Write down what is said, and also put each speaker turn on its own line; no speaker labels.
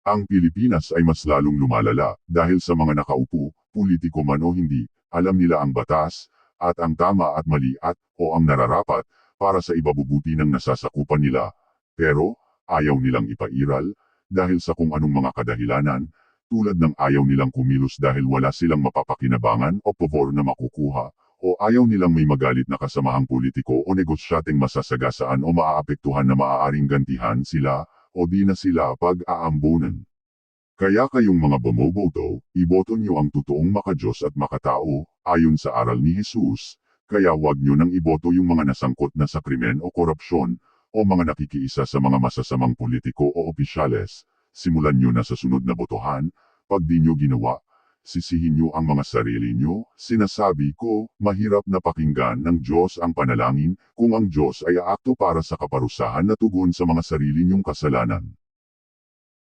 Ang Pilipinas ay mas lalong lumalala dahil sa mga nakaupo, politiko man o hindi, alam nila ang batas, at ang tama at mali at o ang nararapat para sa ibabubuti ng nasasakupan nila. Pero, ayaw nilang ipairal dahil sa kung anong mga kadahilanan, tulad ng ayaw nilang kumilos dahil wala silang mapapakinabangan o pabor na makukuha, o ayaw nilang may magalit na kasamahang politiko o negosyateng masasagasaan o maaapektuhan na maaaring gantihan sila o di na sila pag-aambunan. Kaya kayong mga bumoboto, iboto nyo ang totoong makadiyos at makatao, ayon sa aral ni Jesus, kaya huwag nyo nang iboto yung mga nasangkot na sa krimen o korupsyon, o mga nakikiisa sa mga masasamang politiko o opisyales. Simulan nyo na sa sunod na botohan, pag di nyo ginawa, sisihin nyo ang mga sarili nyo. Sinasabi ko, mahirap na pakinggan ng Diyos ang panalangin kung ang Diyos ay aakto para sa kaparusahan na tugon sa mga sarili nyong kasalanan.